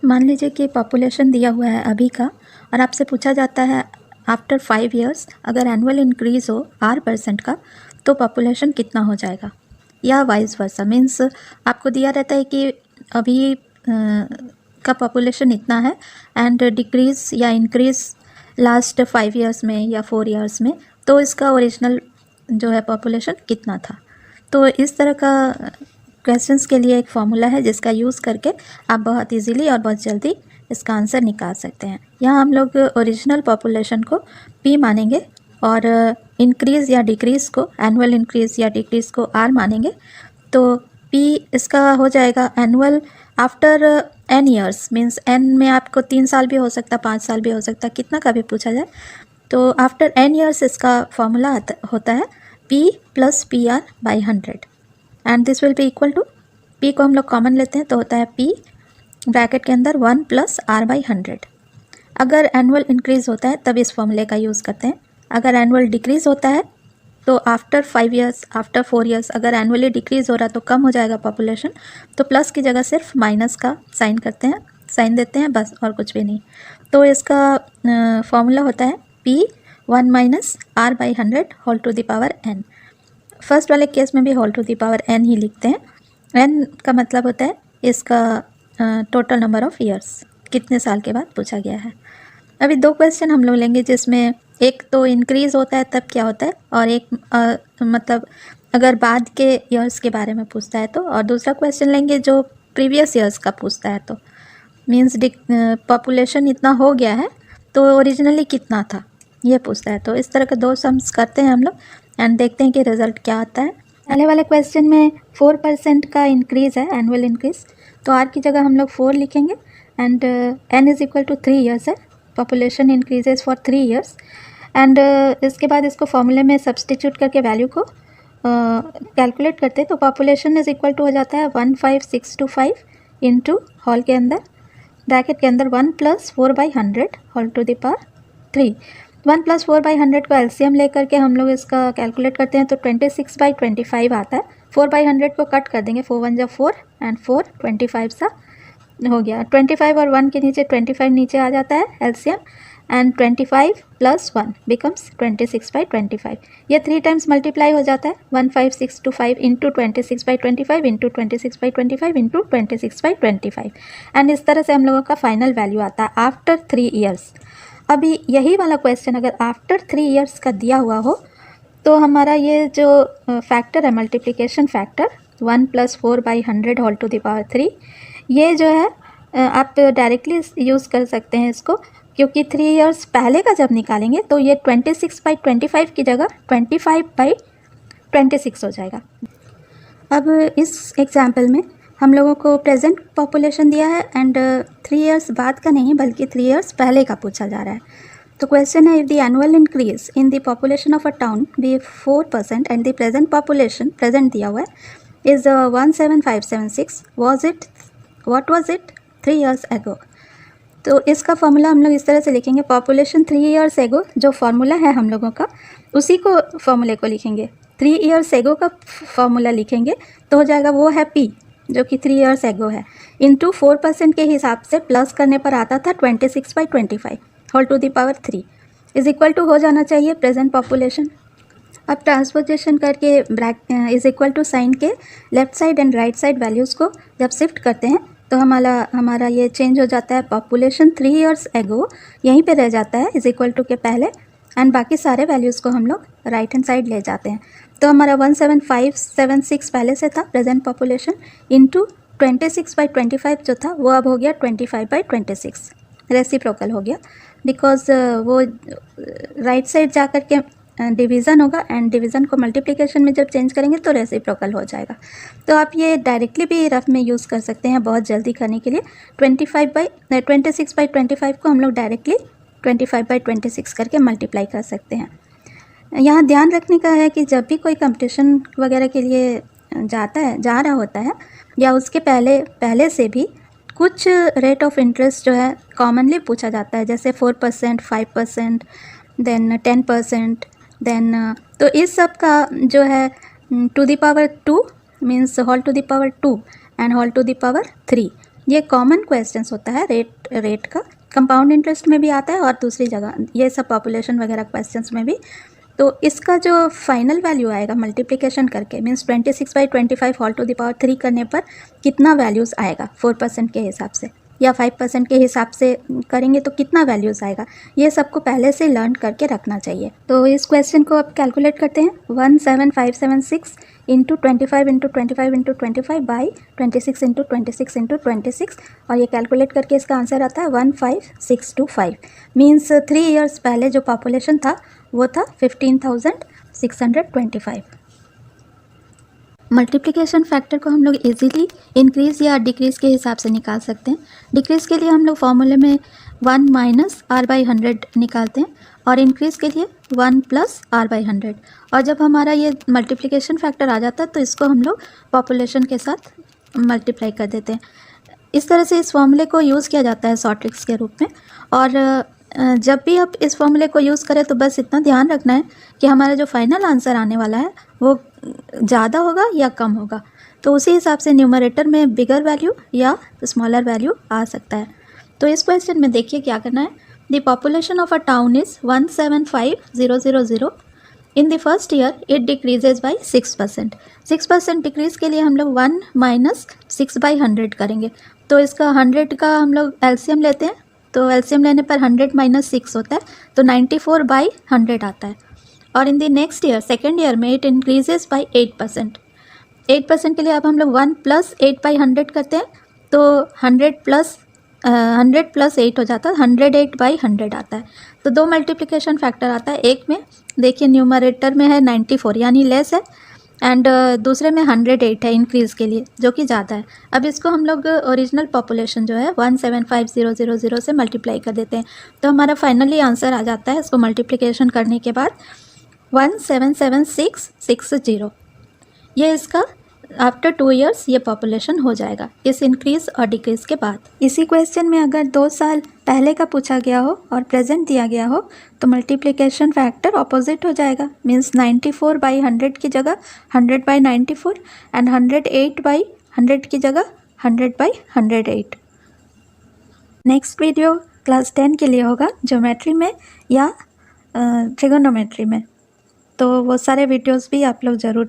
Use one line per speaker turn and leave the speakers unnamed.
मान लीजिए कि पॉपुलेशन दिया हुआ है अभी का और आपसे पूछा जाता है आफ्टर 5 इयर्स अगर एनुअल इंक्रीज़ हो R% का तो पॉपुलेशन कितना हो जाएगा, या वाइस वर्सा। मीन्स आपको दिया रहता है कि अभी का पॉपुलेशन इतना है एंड डिक्रीज़ या इंक्रीज़ लास्ट 5 इयर्स में या 4 इयर्स में, तो इसका ओरिजिनल जो है पॉपुलेशन कितना था। तो इस तरह का क्वेश्चंस के लिए एक फॉर्मूला है जिसका यूज़ करके आप बहुत इजीली और बहुत जल्दी इसका आंसर निकाल सकते हैं। यहाँ हम लोग ओरिजिनल पॉपुलेशन को P मानेंगे और इंक्रीज़ या डिक्रीज़ को, एनुअल इंक्रीज़ या डिक्रीज़ को R मानेंगे। तो P इसका हो जाएगा annual after n years, means n में आपको 3 साल भी हो सकता, 5 साल भी हो सकता, कितना का भी पूछा जाए। तो आफ्टर n ईयर्स इसका फॉर्मूला होता है P + PR/100 and this will be equal to, P को हम लोग कॉमन लेते हैं तो होता है P ब्रैकेट के अंदर 1 + R/100। अगर एनुअल इंक्रीज़ होता है तब इस फॉर्मूले का यूज़ करते हैं। अगर एनुअल डिक्रीज़ होता है तो आफ्टर 5 इयर्स, आफ्टर 4 इयर्स अगर एनुअली डिक्रीज़ हो रहा तो कम हो जाएगा पॉपुलेशन, तो प्लस की जगह सिर्फ माइनस का साइन करते हैं, साइन देते हैं बस, और कुछ भी नहीं। तो इसका फॉर्मूला होता है P 1 - R/100 whole to the power n। First वाले केस में भी whole to the power n ही लिखते हैं। n का मतलब होता है इसका टोटल नंबर ऑफ़ ईयर्स, कितने साल के बाद पूछा गया है। अभी 2 क्वेश्चन हम लोग लेंगे जिसमें एक तो इंक्रीज़ होता है तब क्या होता है, और एक मतलब अगर बाद के ईयर्स के बारे में पूछता है तो, और दूसरा क्वेश्चन लेंगे जो प्रीवियस ईयर्स का पूछता है। तो मीन्स पॉपुलेशन इतना हो गया है तो ओरिजिनली कितना था ये पूछता है। तो इस तरह के 2 सम्स करते हैं हम लोग एंड देखते हैं कि रिज़ल्ट क्या आता है। पहले वाले क्वेश्चन में 4% का इंक्रीज़ है, एनुअल इंक्रीज़, तो R की जगह हम लोग 4 लिखेंगे एंड n = 3 ईयर्स है, population increases for 3 years. And इसके बाद इसको फॉर्मूले में सब्सटीट्यूट करके वैल्यू को कैलकुलेट करते हैं तो पॉपुलेशन = हो जाता है 15625 इंटू हॉल के अंदर ब्रैकेट के अंदर 1 + 4/100 होल टू द पावर 3। 1 + 4/100 को एलसीएम लेकर के हम लोग इसका कैलकुलेट करते हैं तो 26/25 आता है। 4/100 को कट कर देंगे, 4 × 1 = 4 एंड 4 25 सा हो गया। 25 और 1 के नीचे 25 नीचे आ जाता है एलसीएम, एंड 25 + 1 बिकम्स 26/25। ये 3 टाइम्स मल्टीप्लाई हो जाता है, 15625 इंटू 26/25 इंटू 26/25 इंटू 26/25, एंड इस तरह से हम लोगों का फाइनल वैल्यू आता है आफ्टर 3 ईयर्स। अभी यही वाला क्वेश्चन अगर आफ्टर 3 ईयर्स का दिया हुआ हो तो हमारा ये जो फैक्टर है, multiplication factor 1 + 4/100 whole to the power 3, ये जो है आप डायरेक्टली यूज़ कर सकते हैं इसको, क्योंकि 3 ईयर्स पहले का जब निकालेंगे तो ये 26/25 की जगह 25/26 हो जाएगा। अब इस एग्जाम्पल में हम लोगों को प्रेजेंट पॉपुलेशन दिया है एंड 3 ईयर्स बाद का नहीं बल्कि 3 ईयर्स पहले का पूछा जा रहा है। तो क्वेश्चन है, if the annual increase in the population of a town be 4% and the present population, present दिया हुआ है, is 17576, what was it 3 years ago. तो इसका फॉर्मूला हम लोग इस तरह से लिखेंगे, पॉपुलेशन 3 ईयर्स एगो जो फॉर्मूला है हम लोगों का उसी को फॉर्मूले को लिखेंगे, 3 ईयर्स एगो का फॉर्मूला लिखेंगे तो हो जाएगा, वो है P जो कि 3 ईयर्स एगो है, इंटू 4% के हिसाब से प्लस करने पर आता था 26/25 whole to the power 3 is equal to हो जाना चाहिए प्रेजेंट पॉपुलेशन। अब ट्रांसपोजिशन करके इज इक्वल टू साइन के left side and right side values को जब शिफ्ट करते हैं तो हमारा ये चेंज हो जाता है, पॉपुलेशन 3 ईयर्स एगो यहीं पे रह जाता है इज इक्वल टू के पहले, एंड बाकी सारे वैल्यूज़ को हम लोग राइट हैंड साइड ले जाते हैं। तो हमारा 17576 पहले से था प्रेजेंट पॉपुलेशन, इंटू 26/25 जो था वो अब हो गया 25/26, रेसिप्रोकल हो गया, बिकॉज वो राइट साइड जा कर के डिवीज़न होगा एंड डिवीज़न को मल्टीप्लिकेशन में जब चेंज करेंगे तो रेसिप्रोकल हो जाएगा। तो आप ये डायरेक्टली भी रफ में यूज़ कर सकते हैं बहुत जल्दी करने के लिए। 26/25 को हम लोग डायरेक्टली 25/26 करके मल्टीप्लाई कर सकते हैं। यहाँ ध्यान रखने का है कि जब भी कोई कंपटीशन वगैरह के लिए जा रहा होता है या उसके पहले से भी कुछ रेट ऑफ इंटरेस्ट जो है कॉमनली पूछा जाता है, जैसे 4%, 5%, देन 10%, देन तो इस सब का जो है to the power 2 means whole to the power 2 and whole to the power 3, ये कॉमन क्वेश्चंस होता है रेट का, कंपाउंड इंटरेस्ट में भी आता है और दूसरी जगह ये सब पॉपुलेशन वगैरह क्वेश्चंस में भी। तो इसका जो फाइनल वैल्यू आएगा मल्टीप्लिकेशन करके, means 26/25 whole to the power 3 करने पर कितना वैल्यूज़ आएगा 4% के हिसाब से या 5% के हिसाब से करेंगे तो कितना वैल्यूज़ आएगा, ये सबको पहले से लर्न करके रखना चाहिए। तो इस क्वेश्चन को अब कैलकुलेट करते हैं। 17576 into 25 into 25 into 25 by 26 into 26 into 26, और ये कैलकुलेट करके इसका आंसर आता है 15625। मीन्स 3 इयर्स पहले जो पॉपुलेशन था वो था 15,625। मल्टीप्लिकेशन फैक्टर को हम लोग इजीली इंक्रीज़ या डिक्रीज़ के हिसाब से निकाल सकते हैं। डिक्रीज़ के लिए हम लोग फॉर्मूले में 1 माइनस r/100 निकालते हैं और इंक्रीज़ के लिए 1 प्लस r/100। और जब हमारा ये मल्टीप्लिकेशन फैक्टर आ जाता है तो इसको हम लोग पॉपुलेशन के साथ मल्टीप्लाई कर देते हैं। इस तरह से इस फॉर्मूले को यूज़ किया जाता है शॉर्ट ट्रिक्स के रूप में। और जब भी आप इस फॉर्मूले को यूज़ करें तो बस इतना ध्यान रखना है कि हमारा जो फाइनल आंसर आने वाला है वो ज़्यादा होगा या कम होगा, तो उसी हिसाब से न्यूमरेटर में बिगर वैल्यू या स्मॉलर वैल्यू आ सकता है। तो इस क्वेश्चन में देखिए क्या करना है। The population of a town is 175,000। In the first year it decreases by 6%। 6% decrease के लिए हम लोग 1 माइनस 6/100 करेंगे। तो इसका 100 का हम लोग एलसीएम लेते हैं, तो एलसीएम लेने पर 100 माइनस 6 होता है, तो 94/100 आता है। और in the next year second year में इट इंक्रीजेज बाई 8%। 8% के लिए अब हम लोग 1 प्लस 8/100 करते हैं, तो 100 प्लस 8 हो जाता है, 108/100 आता है। तो दो मल्टीप्लिकेशन फैक्टर आता है, एक में देखिए न्यूमरेटर में है 94 यानी लेस है, एंड दूसरे में 108 है इंक्रीज़ के लिए जो कि ज़्यादा है। अब इसको हम लोग ओरिजिनल पॉपुलेशन जो है 175,000 से मल्टीप्लाई कर देते हैं, तो हमारा फाइनली आंसर आ जाता है इसको मल्टीप्लिकेशन करने के बाद 177,660। ये इसका आफ्टर 2 इयर्स ये पॉपुलेशन हो जाएगा इस इंक्रीज़ और डिक्रीज़ के बाद। इसी क्वेश्चन में अगर 2 साल पहले का पूछा गया हो और प्रेजेंट दिया गया हो तो मल्टीप्लिकेशन फैक्टर ऑपोजिट हो जाएगा। मीन्स 94/100 की जगह 100/94 एंड 108/100 की जगह 100/108। नेक्स्ट वीडियो क्लास 10 के लिए होगा ज्योमेट्री में या ट्रिगोनोमेट्री में, तो वो सारे वीडियोस भी आप लोग ज़रूर